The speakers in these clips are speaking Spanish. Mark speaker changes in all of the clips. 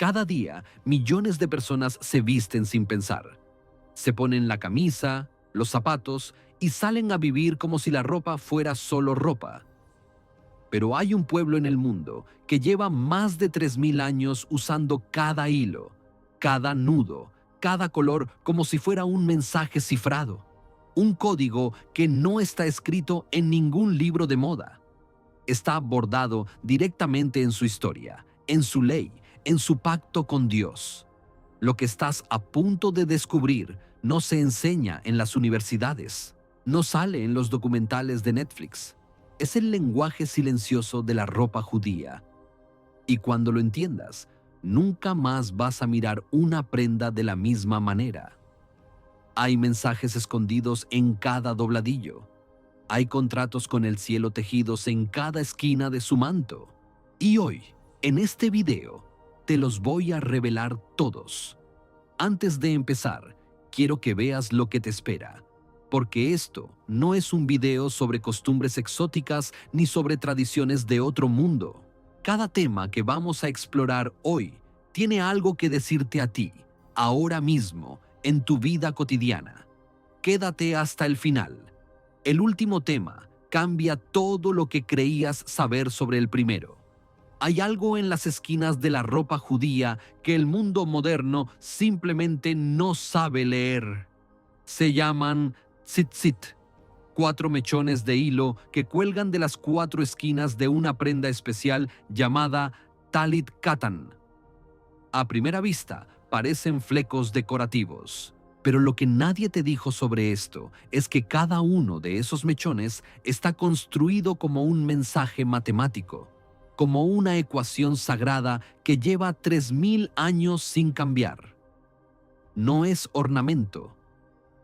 Speaker 1: Cada día, millones de personas se visten sin pensar. Se ponen la camisa, los zapatos y salen a vivir como si la ropa fuera solo ropa. Pero hay un pueblo en el mundo que lleva más de 3000 años usando cada hilo, cada nudo, cada color como si fuera un mensaje cifrado. Un código que no está escrito en ningún libro de moda. Está bordado directamente en su historia, en su ley, en su pacto con Dios. Lo que estás a punto de descubrir no se enseña en las universidades, no sale en los documentales de Netflix. Es el lenguaje silencioso de la ropa judía. Y cuando lo entiendas, nunca más vas a mirar una prenda de la misma manera. Hay mensajes escondidos en cada dobladillo. Hay contratos con el cielo tejidos en cada esquina de su manto. Y hoy, en este video, te los voy a revelar todos. Antes de empezar, quiero que veas lo que te espera, porque esto no es un video sobre costumbres exóticas ni sobre tradiciones de otro mundo. Cada tema que vamos a explorar hoy tiene algo que decirte a ti, ahora mismo, en tu vida cotidiana. Quédate hasta el final. El último tema cambia todo lo que creías saber sobre el primero. Hay algo en las esquinas de la ropa judía que el mundo moderno simplemente no sabe leer. Se llaman tzitzit, 4 mechones de hilo que cuelgan de las 4 esquinas de una prenda especial llamada talit katan. A primera vista, parecen flecos decorativos. Pero lo que nadie te dijo sobre esto es que cada uno de esos mechones está construido como un mensaje matemático, como una ecuación sagrada que lleva 3000 años sin cambiar. No es ornamento,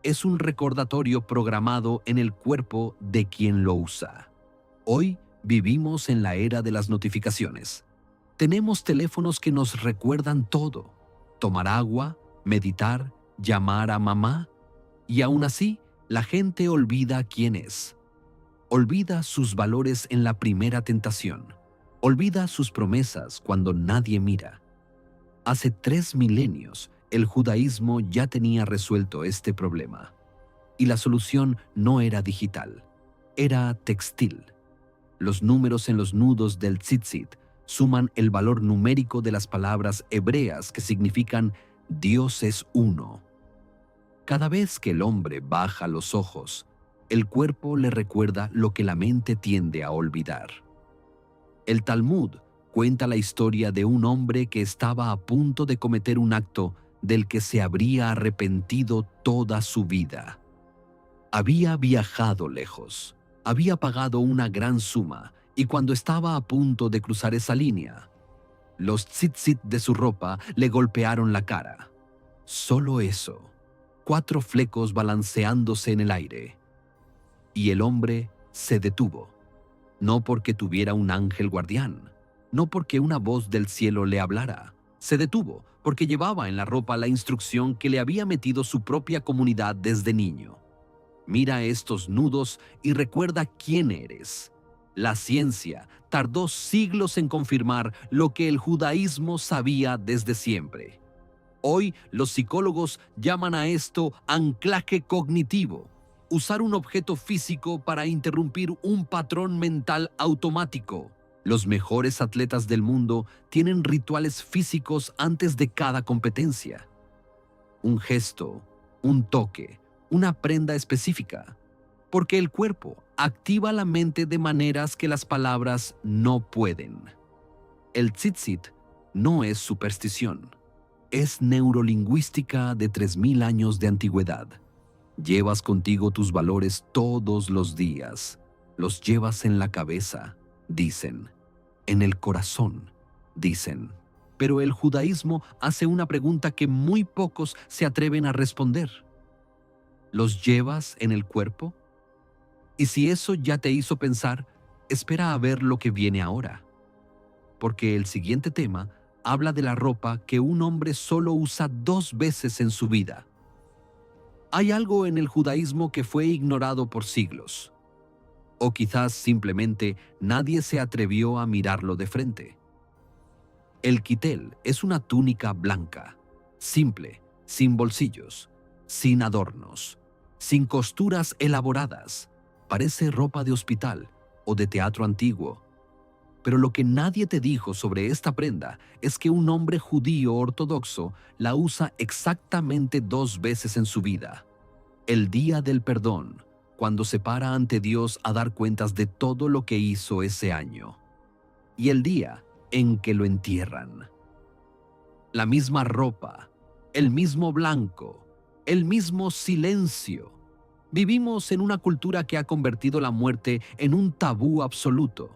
Speaker 1: es un recordatorio programado en el cuerpo de quien lo usa. Hoy vivimos en la era de las notificaciones. Tenemos teléfonos que nos recuerdan todo: tomar agua, meditar, llamar a mamá, y aún así la gente olvida quién es. Olvida sus valores en la primera tentación. Olvida sus promesas cuando nadie mira. Hace 3 milenios, el judaísmo ya tenía resuelto este problema. Y la solución no era digital, era textil. Los números en los nudos del tzitzit suman el valor numérico de las palabras hebreas que significan Dios es uno. Cada vez que el hombre baja los ojos, el cuerpo le recuerda lo que la mente tiende a olvidar. El Talmud cuenta la historia de un hombre que estaba a punto de cometer un acto del que se habría arrepentido toda su vida. Había viajado lejos, había pagado una gran suma y cuando estaba a punto de cruzar esa línea, los tzitzit de su ropa le golpearon la cara. Solo eso. 4 flecos balanceándose en el aire. Y el hombre se detuvo. No porque tuviera un ángel guardián, no porque una voz del cielo le hablara. Se detuvo porque llevaba en la ropa la instrucción que le había metido su propia comunidad desde niño. Mira estos nudos y recuerda quién eres. La ciencia tardó siglos en confirmar lo que el judaísmo sabía desde siempre. Hoy los psicólogos llaman a esto anclaje cognitivo, usar un objeto físico para interrumpir un patrón mental automático. Los mejores atletas del mundo tienen rituales físicos antes de cada competencia. Un gesto, un toque, una prenda específica, porque el cuerpo activa la mente de maneras que las palabras no pueden. El tzitzit no es superstición. Es neurolingüística de 3000 años de antigüedad. Llevas contigo tus valores todos los días. Los llevas en la cabeza, dicen. En el corazón, dicen. Pero el judaísmo hace una pregunta que muy pocos se atreven a responder. ¿Los llevas en el cuerpo? Y si eso ya te hizo pensar, espera a ver lo que viene ahora. Porque el siguiente tema habla de la ropa que un hombre solo usa 2 veces en su vida. Hay algo en el judaísmo que fue ignorado por siglos. O quizás simplemente nadie se atrevió a mirarlo de frente. El quitel es una túnica blanca, simple, sin bolsillos, sin adornos, sin costuras elaboradas. Parece ropa de hospital o de teatro antiguo. Pero lo que nadie te dijo sobre esta prenda es que un hombre judío ortodoxo la usa exactamente 2 veces en su vida. El día del perdón, cuando se para ante Dios a dar cuentas de todo lo que hizo ese año. Y el día en que lo entierran. La misma ropa, el mismo blanco, el mismo silencio. Vivimos en una cultura que ha convertido la muerte en un tabú absoluto.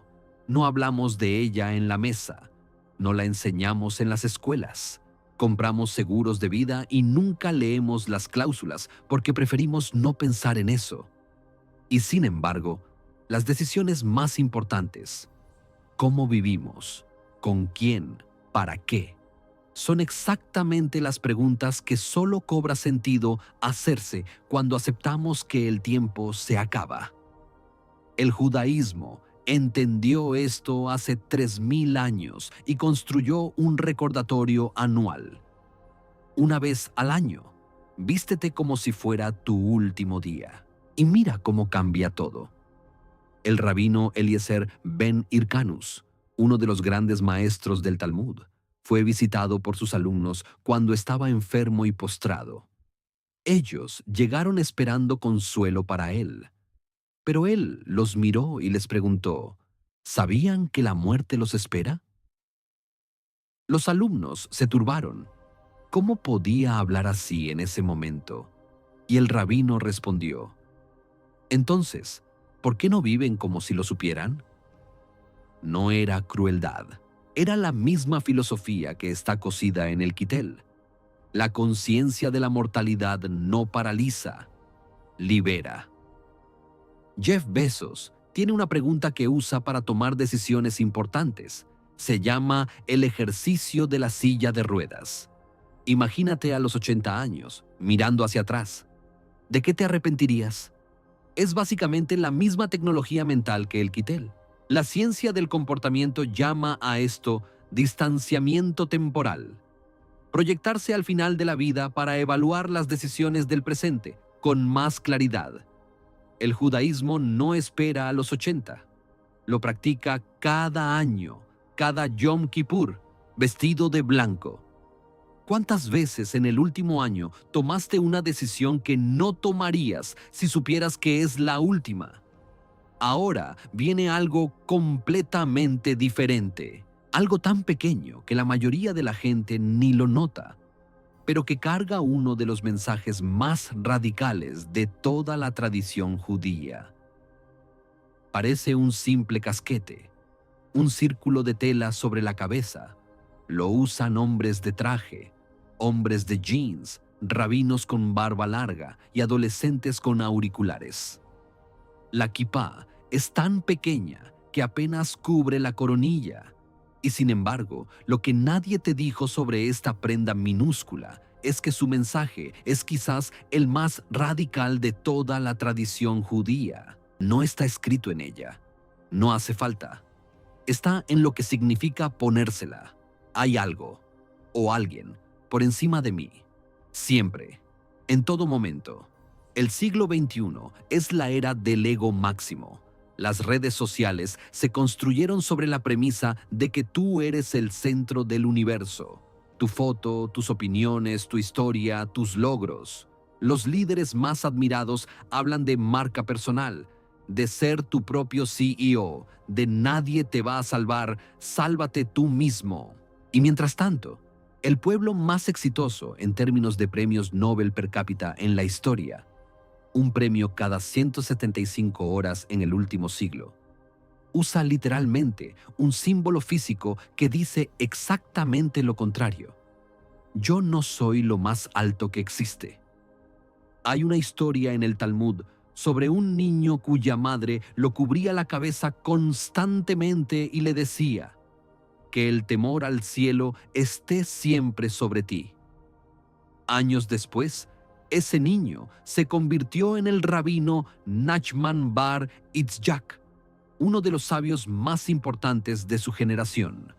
Speaker 1: No hablamos de ella en la mesa, no la enseñamos en las escuelas. Compramos seguros de vida y nunca leemos las cláusulas porque preferimos no pensar en eso. Y sin embargo, las decisiones más importantes, cómo vivimos, con quién, para qué, son exactamente las preguntas que solo cobra sentido hacerse cuando aceptamos que el tiempo se acaba. El judaísmo entendió esto hace 3000 años y construyó un recordatorio anual. Una vez al año, vístete como si fuera tu último día. Y mira cómo cambia todo. El rabino Eliezer ben Hircanus, uno de los grandes maestros del Talmud, fue visitado por sus alumnos cuando estaba enfermo y postrado. Ellos llegaron esperando consuelo para él, pero él los miró y les preguntó, ¿sabían que la muerte los espera? Los alumnos se turbaron. ¿Cómo podía hablar así en ese momento? Y el rabino respondió, entonces, ¿por qué no viven como si lo supieran? No era crueldad, era la misma filosofía que está cosida en el quitel. La conciencia de la mortalidad no paraliza, libera. Jeff Bezos tiene una pregunta que usa para tomar decisiones importantes. Se llama el ejercicio de la silla de ruedas. Imagínate a los 80 años, mirando hacia atrás. ¿De qué te arrepentirías? Es básicamente la misma tecnología mental que el quitel. La ciencia del comportamiento llama a esto distanciamiento temporal. Proyectarse al final de la vida para evaluar las decisiones del presente con más claridad. El judaísmo no espera a los 80. Lo practica cada año, cada Yom Kippur, vestido de blanco. ¿Cuántas veces en el último año tomaste una decisión que no tomarías si supieras que es la última? Ahora viene algo completamente diferente, algo tan pequeño que la mayoría de la gente ni lo nota, pero que carga uno de los mensajes más radicales de toda la tradición judía. Parece un simple casquete, un círculo de tela sobre la cabeza. Lo usan hombres de traje, hombres de jeans, rabinos con barba larga y adolescentes con auriculares. La kipá es tan pequeña que apenas cubre la coronilla. Y sin embargo, lo que nadie te dijo sobre esta prenda minúscula es que su mensaje es quizás el más radical de toda la tradición judía. No está escrito en ella. No hace falta. Está en lo que significa ponérsela. Hay algo, o alguien, por encima de mí. Siempre, en todo momento. El siglo XXI es la era del ego máximo. Las redes sociales se construyeron sobre la premisa de que tú eres el centro del universo. Tu foto, tus opiniones, tu historia, tus logros. Los líderes más admirados hablan de marca personal, de ser tu propio CEO, de nadie te va a salvar, sálvate tú mismo. Y mientras tanto, el pueblo más exitoso en términos de premios Nobel per cápita en la historia, un premio cada 175 horas en el último siglo, usa literalmente un símbolo físico que dice exactamente lo contrario. Yo no soy lo más alto que existe. Hay una historia en el Talmud sobre un niño cuya madre lo cubría la cabeza constantemente y le decía, que el temor al cielo esté siempre sobre ti. Años después, ese niño se convirtió en el rabino Nachman bar Itzhak, uno de los sabios más importantes de su generación.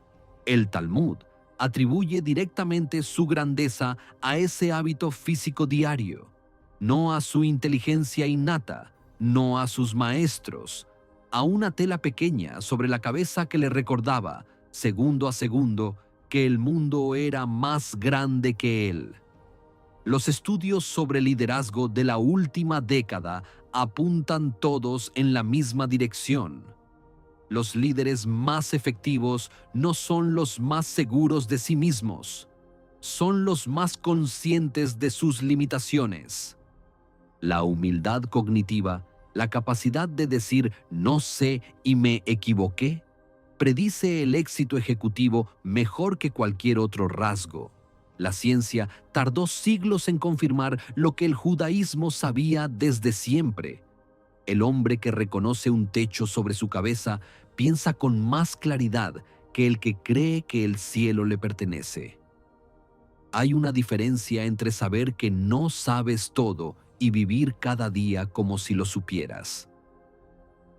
Speaker 1: El Talmud atribuye directamente su grandeza a ese hábito físico diario, no a su inteligencia innata, no a sus maestros, a una tela pequeña sobre la cabeza que le recordaba, segundo a segundo, que el mundo era más grande que él. Los estudios sobre liderazgo de la última década apuntan todos en la misma dirección. Los líderes más efectivos no son los más seguros de sí mismos, son los más conscientes de sus limitaciones. La humildad cognitiva, la capacidad de decir no sé y me equivoqué, predice el éxito ejecutivo mejor que cualquier otro rasgo. La ciencia tardó siglos en confirmar lo que el judaísmo sabía desde siempre. El hombre que reconoce un techo sobre su cabeza piensa con más claridad que el que cree que el cielo le pertenece. Hay una diferencia entre saber que no sabes todo y vivir cada día como si lo supieras.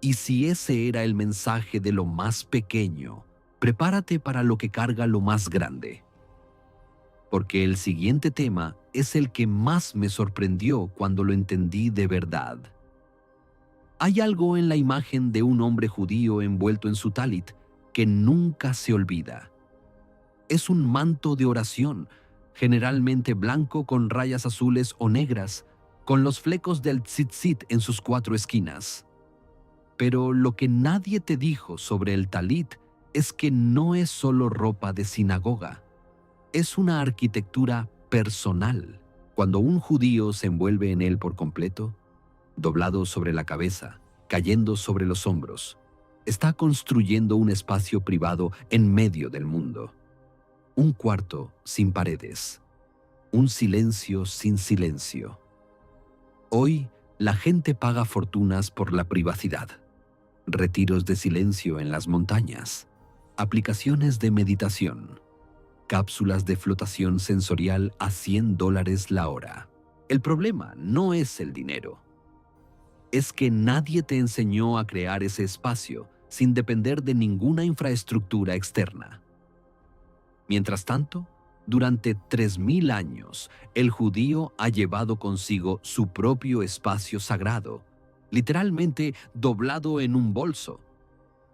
Speaker 1: Y si ese era el mensaje de lo más pequeño, prepárate para lo que carga lo más grande. Porque el siguiente tema es el que más me sorprendió cuando lo entendí de verdad. Hay algo en la imagen de un hombre judío envuelto en su talit que nunca se olvida. Es un manto de oración, generalmente blanco con rayas azules o negras, con los flecos del tzitzit en sus 4 esquinas. Pero lo que nadie te dijo sobre el talit es que no es solo ropa de sinagoga. Es una arquitectura personal. Cuando un judío se envuelve en él por completo, doblado sobre la cabeza, cayendo sobre los hombros, está construyendo un espacio privado en medio del mundo. Un cuarto sin paredes. Un silencio sin silencio. Hoy, la gente paga fortunas por la privacidad. Retiros de silencio en las montañas. Aplicaciones de meditación. Cápsulas de flotación sensorial a $100 la hora. El problema no es el dinero. Es que nadie te enseñó a crear ese espacio sin depender de ninguna infraestructura externa. Mientras tanto, durante 3000 años, el judío ha llevado consigo su propio espacio sagrado, literalmente doblado en un bolso.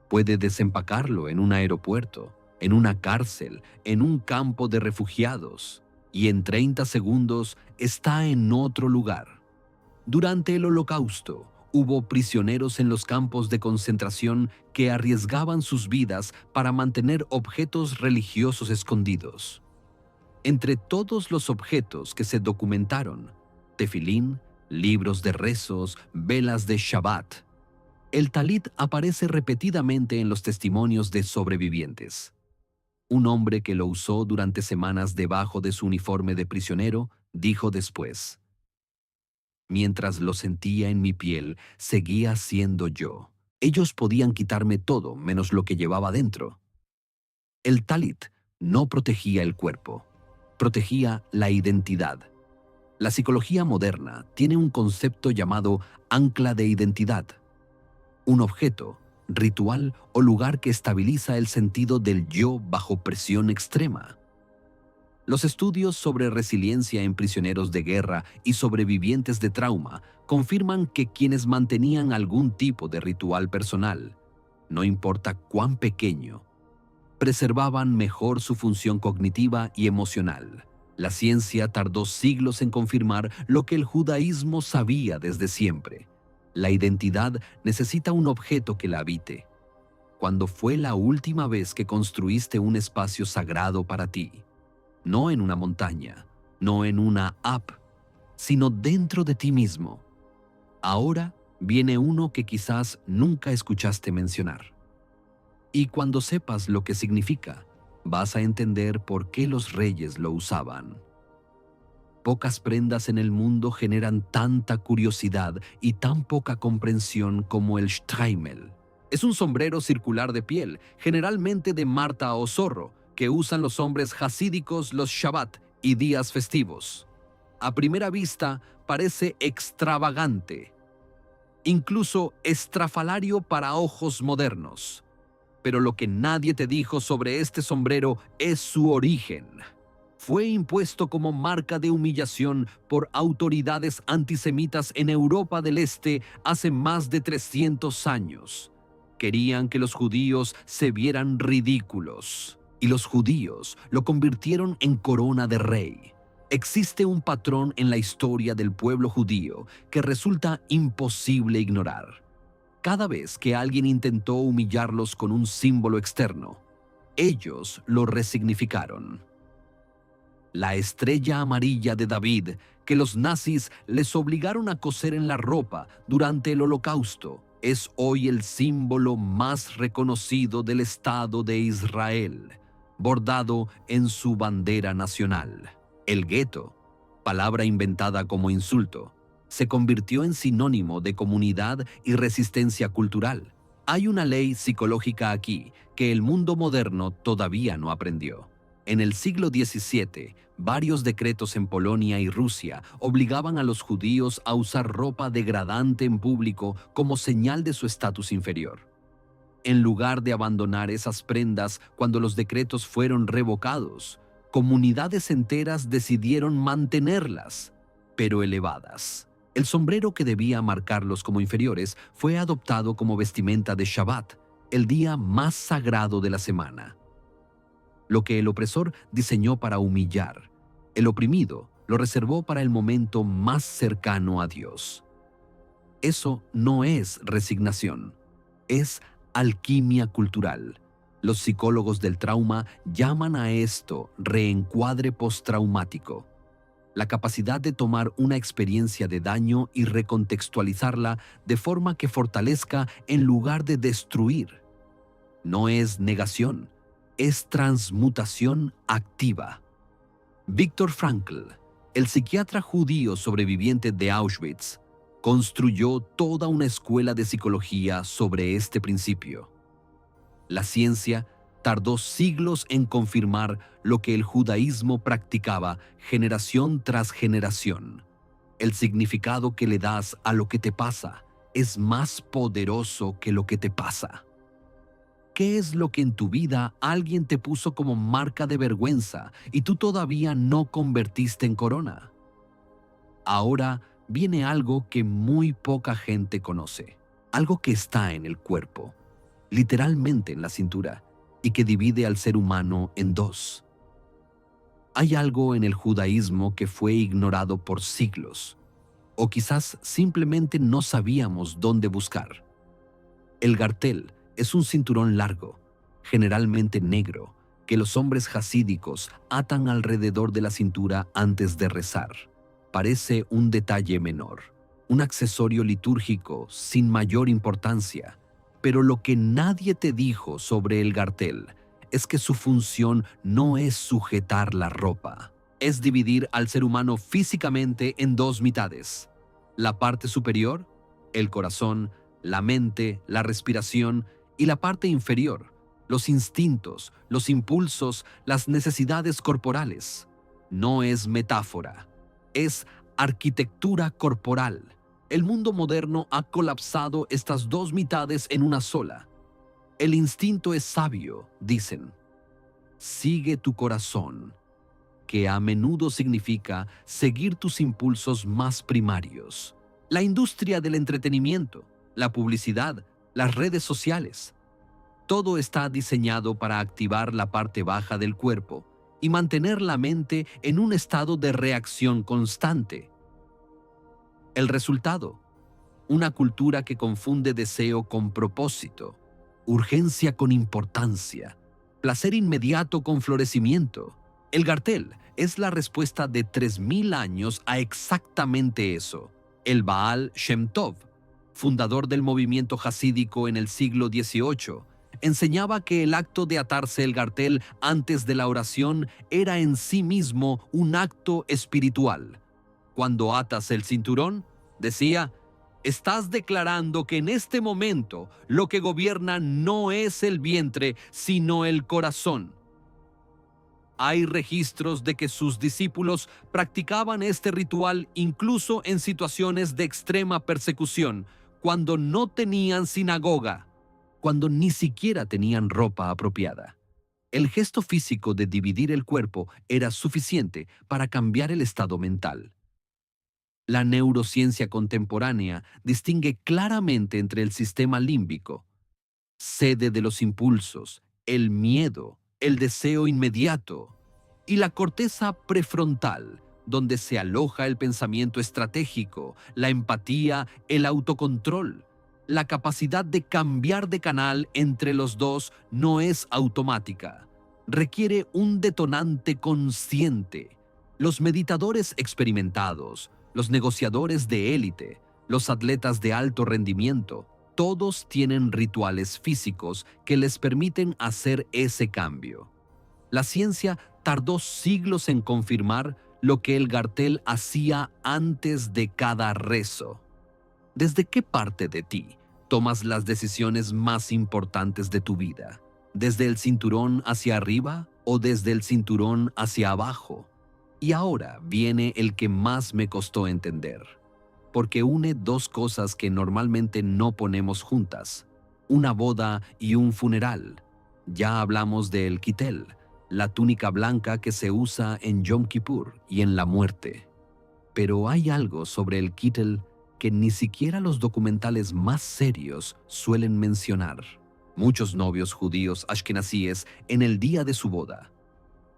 Speaker 1: Puede desempacarlo en un aeropuerto, en una cárcel, en un campo de refugiados, y en 30 segundos está en otro lugar. Durante el Holocausto, hubo prisioneros en los campos de concentración que arriesgaban sus vidas para mantener objetos religiosos escondidos. Entre todos los objetos que se documentaron, tefilín, libros de rezos, velas de Shabbat, el talit aparece repetidamente en los testimonios de sobrevivientes. Un hombre que lo usó durante semanas debajo de su uniforme de prisionero dijo después: mientras lo sentía en mi piel, seguía siendo yo. Ellos podían quitarme todo menos lo que llevaba dentro. El talit no protegía el cuerpo, protegía la identidad. La psicología moderna tiene un concepto llamado ancla de identidad. Un objeto, ritual o lugar que estabiliza el sentido del yo bajo presión extrema. Los estudios sobre resiliencia en prisioneros de guerra y sobrevivientes de trauma confirman que quienes mantenían algún tipo de ritual personal, no importa cuán pequeño, preservaban mejor su función cognitiva y emocional. La ciencia tardó siglos en confirmar lo que el judaísmo sabía desde siempre. La identidad necesita un objeto que la habite. ¿Cuándo fue la última vez que construiste un espacio sagrado para ti? No en una montaña, no en una app, sino dentro de ti mismo. Ahora viene uno que quizás nunca escuchaste mencionar. Y cuando sepas lo que significa, vas a entender por qué los reyes lo usaban. Pocas prendas en el mundo generan tanta curiosidad y tan poca comprensión como el Streimel. Es un sombrero circular de piel, generalmente de marta o zorro, que usan los hombres hasídicos los Shabbat y días festivos. A primera vista parece extravagante, incluso estrafalario para ojos modernos. Pero lo que nadie te dijo sobre este sombrero es su origen. Fue impuesto como marca de humillación por autoridades antisemitas en Europa del Este hace más de 300 años. Querían que los judíos se vieran ridículos, y los judíos lo convirtieron en corona de rey. Existe un patrón en la historia del pueblo judío que resulta imposible ignorar. Cada vez que alguien intentó humillarlos con un símbolo externo, ellos lo resignificaron. La estrella amarilla de David, que los nazis les obligaron a coser en la ropa durante el Holocausto, es hoy el símbolo más reconocido del Estado de Israel, bordado en su bandera nacional. El gueto, palabra inventada como insulto, se convirtió en sinónimo de comunidad y resistencia cultural. Hay una ley psicológica aquí que el mundo moderno todavía no aprendió. En el siglo XVII, varios decretos en Polonia y Rusia obligaban a los judíos a usar ropa degradante en público como señal de su estatus inferior. En lugar de abandonar esas prendas cuando los decretos fueron revocados, comunidades enteras decidieron mantenerlas, pero elevadas. El sombrero que debía marcarlos como inferiores fue adoptado como vestimenta de Shabbat, el día más sagrado de la semana. Lo que el opresor diseñó para humillar, el oprimido lo reservó para el momento más cercano a Dios. Eso no es resignación, es alquimia cultural. Los psicólogos del trauma llaman a esto reencuadre postraumático. La capacidad de tomar una experiencia de daño y recontextualizarla de forma que fortalezca en lugar de destruir. No es negación, es transmutación activa. Viktor Frankl, el psiquiatra judío sobreviviente de Auschwitz, construyó toda una escuela de psicología sobre este principio. La ciencia tardó siglos en confirmar lo que el judaísmo practicaba generación tras generación. El significado que le das a lo que te pasa es más poderoso que lo que te pasa. ¿Qué es lo que en tu vida alguien te puso como marca de vergüenza y tú todavía no convertiste en corona? Ahora viene algo que muy poca gente conoce, algo que está en el cuerpo, literalmente en la cintura, y que divide al ser humano en dos. Hay algo en el judaísmo que fue ignorado por siglos, o quizás simplemente no sabíamos dónde buscar. El gartel es un cinturón largo, generalmente negro, que los hombres jasídicos atan alrededor de la cintura antes de rezar. Parece un detalle menor, un accesorio litúrgico sin mayor importancia, pero lo que nadie te dijo sobre el gartel es que su función no es sujetar la ropa, es dividir al ser humano físicamente en dos mitades. La parte superior, el corazón, la mente, la respiración, y la parte inferior, los instintos, los impulsos, las necesidades corporales. No es metáfora, es arquitectura corporal. El mundo moderno ha colapsado estas dos mitades en una sola. El instinto es sabio, dicen. Sigue tu corazón, que a menudo significa seguir tus impulsos más primarios. La industria del entretenimiento, la publicidad, las redes sociales. Todo está diseñado para activar la parte baja del cuerpo y mantener la mente en un estado de reacción constante. El resultado, una cultura que confunde deseo con propósito, urgencia con importancia, placer inmediato con florecimiento. El gartel es la respuesta de 3000 años a exactamente eso. El Baal Shem Tov, fundador del movimiento jasídico en el siglo XVIII, enseñaba que el acto de atarse el gartel antes de la oración era en sí mismo un acto espiritual. Cuando atas el cinturón, decía, estás declarando que en este momento lo que gobierna no es el vientre, sino el corazón. Hay registros de que sus discípulos practicaban este ritual incluso en situaciones de extrema persecución, cuando no tenían sinagoga. cuando ni siquiera tenían ropa apropiada. El gesto físico de dividir el cuerpo era suficiente para cambiar el estado mental. La neurociencia contemporánea distingue claramente entre el sistema límbico, sede de los impulsos, el miedo, el deseo inmediato, y la corteza prefrontal, donde se aloja el pensamiento estratégico, la empatía, el autocontrol. La capacidad de cambiar de canal entre los dos no es automática. Requiere un detonante consciente. Los meditadores experimentados, los negociadores de élite, los atletas de alto rendimiento, todos tienen rituales físicos que les permiten hacer ese cambio. La ciencia tardó siglos en confirmar lo que el Gartel hacía antes de cada rezo. ¿Desde qué parte de ti tomas las decisiones más importantes de tu vida? ¿Desde el cinturón hacia arriba o desde el cinturón hacia abajo? Y ahora viene el que más me costó entender, porque une dos cosas que normalmente no ponemos juntas: una boda y un funeral. Ya hablamos del kitel, la túnica blanca que se usa en Yom Kippur y en la muerte. Pero hay algo sobre el kitel que ni siquiera los documentales más serios suelen mencionar. Muchos novios judíos ashkenazíes, en el día de su boda,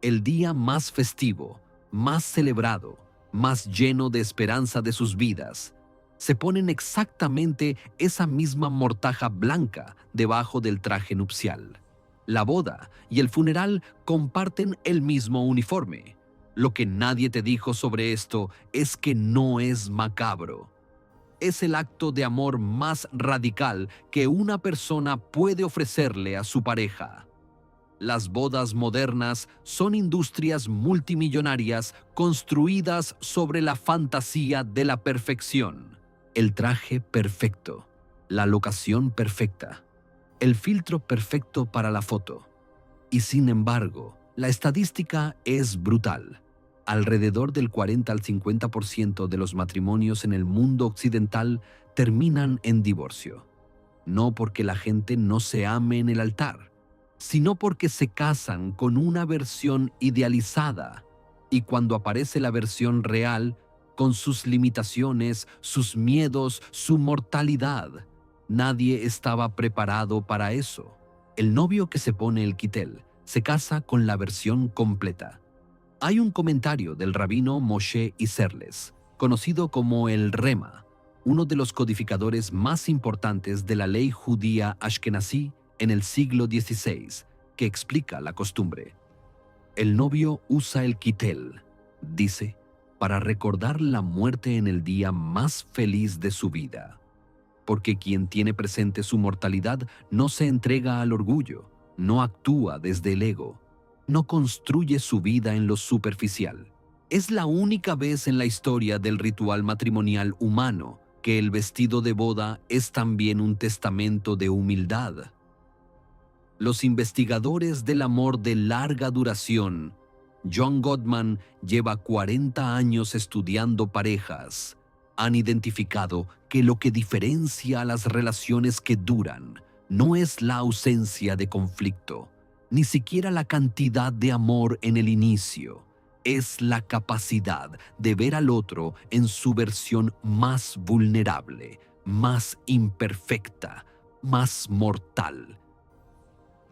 Speaker 1: el día más festivo, más celebrado, más lleno de esperanza de sus vidas, se ponen exactamente esa misma mortaja blanca debajo del traje nupcial. La boda y el funeral comparten el mismo uniforme. Lo que nadie te dijo sobre esto es que no es macabro. Es el acto de amor más radical que una persona puede ofrecerle a su pareja. Las bodas modernas son industrias multimillonarias construidas sobre la fantasía de la perfección. El traje perfecto, la locación perfecta, el filtro perfecto para la foto. Y sin embargo, la estadística es brutal. Alrededor del 40 al 50% de los matrimonios en el mundo occidental terminan en divorcio. No porque la gente no se ame en el altar, sino porque se casan con una versión idealizada, y cuando aparece la versión real, con sus limitaciones, sus miedos, su mortalidad, nadie estaba preparado para eso. El novio que se pone el kitel se casa con la versión completa. Hay un comentario del rabino Moshe Isserles, conocido como el Rema, uno de los codificadores más importantes de la ley judía ashkenazí en el siglo XVI, que explica la costumbre. El novio usa el kitel, dice, para recordar la muerte en el día más feliz de su vida. Porque quien tiene presente su mortalidad no se entrega al orgullo, no actúa desde el ego, no construye su vida en lo superficial. Es la única vez en la historia del ritual matrimonial humano que el vestido de boda es también un testamento de humildad. Los investigadores del amor de larga duración, John Gottman lleva 40 años estudiando parejas, han identificado que lo que diferencia a las relaciones que duran no es la ausencia de conflicto, ni siquiera la cantidad de amor en el inicio, es la capacidad de ver al otro en su versión más vulnerable, más imperfecta, más mortal,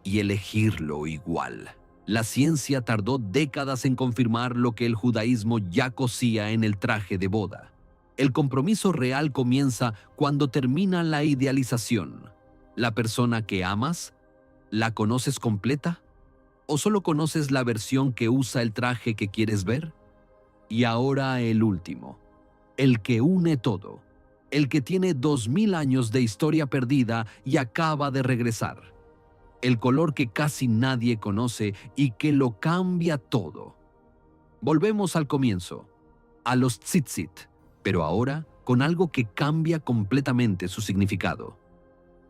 Speaker 1: y elegirlo igual. La ciencia tardó décadas en confirmar lo que el judaísmo ya cosía en el traje de boda. El compromiso real comienza cuando termina la idealización. La persona que amas, ¿la conoces completa? ¿O solo conoces la versión que usa el traje que quieres ver? Y ahora el último, el que une todo, el que tiene 2000 años de historia perdida y acaba de regresar. El color que casi nadie conoce y que lo cambia todo. Volvemos al comienzo, a los tzitzit, pero ahora con algo que cambia completamente su significado.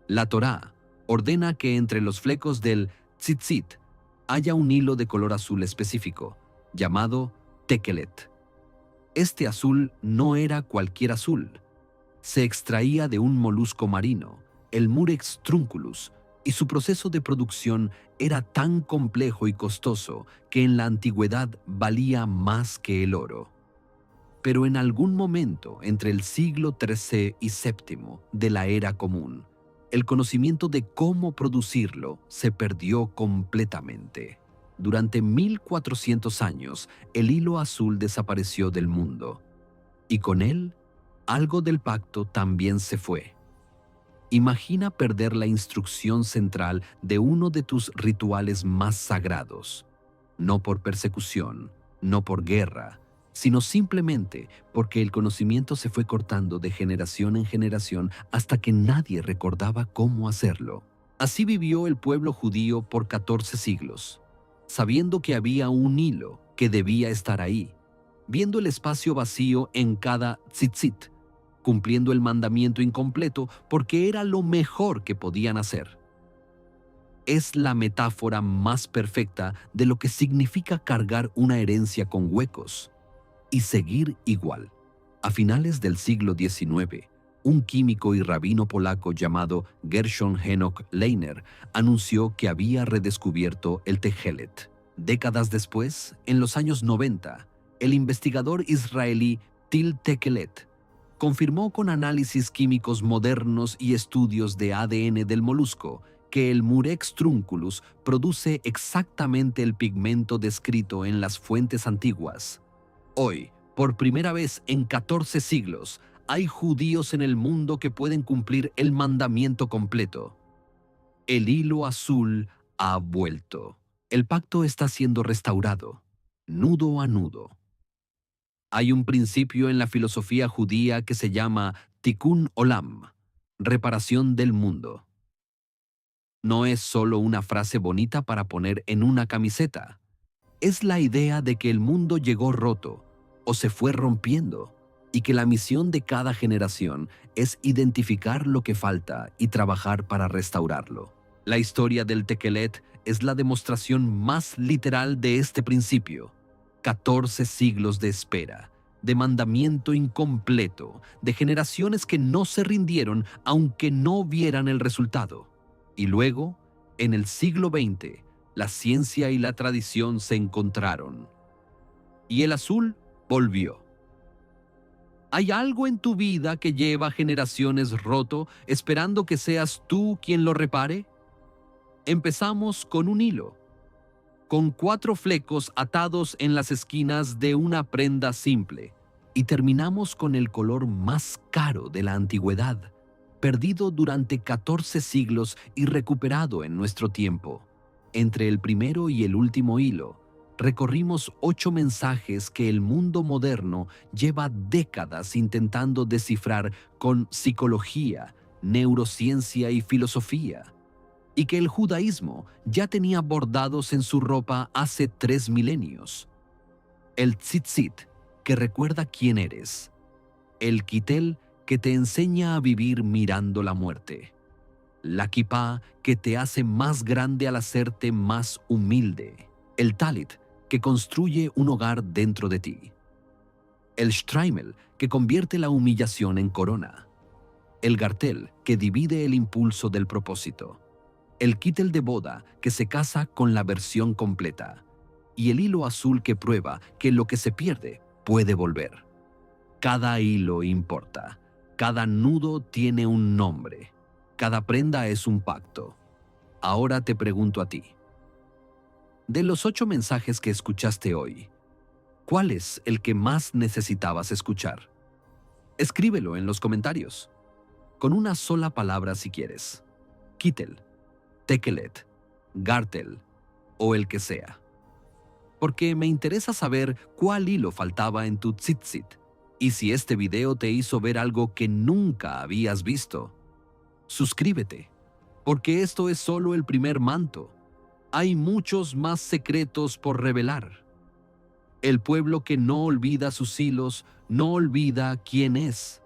Speaker 1: La Torá ordena que entre los flecos del tzitzit haya un hilo de color azul específico, llamado tekelet. Este azul no era cualquier azul. Se extraía de un molusco marino, el Murex trunculus, y su proceso de producción era tan complejo y costoso que en la antigüedad valía más que el oro. Pero en algún momento entre el siglo XIII y VII de la Era Común, el conocimiento de cómo producirlo se perdió completamente. Durante 1400 años, el hilo azul desapareció del mundo, y con él, algo del pacto también se fue. Imagina perder la instrucción central de uno de tus rituales más sagrados, no por persecución, no por guerra, sino simplemente porque el conocimiento se fue cortando de generación en generación hasta que nadie recordaba cómo hacerlo. Así vivió el pueblo judío por 14 siglos, sabiendo que había un hilo que debía estar ahí, viendo el espacio vacío en cada tzitzit, cumpliendo el mandamiento incompleto porque era lo mejor que podían hacer. Es la metáfora más perfecta de lo que significa cargar una herencia con huecos y seguir igual. A finales del siglo XIX, un químico y rabino polaco llamado Gershon Enoch Leiner anunció que había redescubierto el tejelet. Décadas después, en los años 90, el investigador israelí Til Tekelet confirmó con análisis químicos modernos y estudios de ADN del molusco que el Murex trunculus produce exactamente el pigmento descrito en las fuentes antiguas. Hoy, por primera vez en 14 siglos, hay judíos en el mundo que pueden cumplir el mandamiento completo. El hilo azul ha vuelto. El pacto está siendo restaurado, nudo a nudo. Hay un principio en la filosofía judía que se llama Tikkun Olam, reparación del mundo. No es solo una frase bonita para poner en una camiseta. Es la idea de que el mundo llegó roto o se fue rompiendo y que la misión de cada generación es identificar lo que falta y trabajar para restaurarlo. La historia del Tekelet es la demostración más literal de este principio. 14 siglos de espera, de mandamiento incompleto, de generaciones que no se rindieron aunque no vieran el resultado. Y luego, en el siglo XX, la ciencia y la tradición se encontraron. Y el azul volvió. ¿Hay algo en tu vida que lleva generaciones roto, esperando que seas tú quien lo repare? Empezamos con un hilo, con 4 flecos atados en las esquinas de una prenda simple, y terminamos con el color más caro de la antigüedad, perdido durante 14 siglos y recuperado en nuestro tiempo. Entre el primero y el último hilo, recorrimos 8 mensajes que el mundo moderno lleva décadas intentando descifrar con psicología, neurociencia y filosofía, y que el judaísmo ya tenía bordados en su ropa hace 3 milenios. El tzitzit, que recuerda quién eres. El kitel, que te enseña a vivir mirando la muerte. La kipá, que te hace más grande al hacerte más humilde. El talit, que construye un hogar dentro de ti. El shtraimel, que convierte la humillación en corona. El gartel, que divide el impulso del propósito. El kittel de boda, que se casa con la versión completa. Y el hilo azul que prueba que lo que se pierde puede volver. Cada hilo importa. Cada nudo tiene un nombre. Cada prenda es un pacto. Ahora te pregunto a ti. De los 8 mensajes que escuchaste hoy, ¿cuál es el que más necesitabas escuchar? Escríbelo en los comentarios. Con una sola palabra si quieres. Kittel, Tekelet, Gartel o el que sea. Porque me interesa saber cuál hilo faltaba en tu tzitzit y si este video te hizo ver algo que nunca habías visto. Suscríbete, porque esto es solo el primer manto. Hay muchos más secretos por revelar. El pueblo que no olvida sus hilos, no olvida quién es.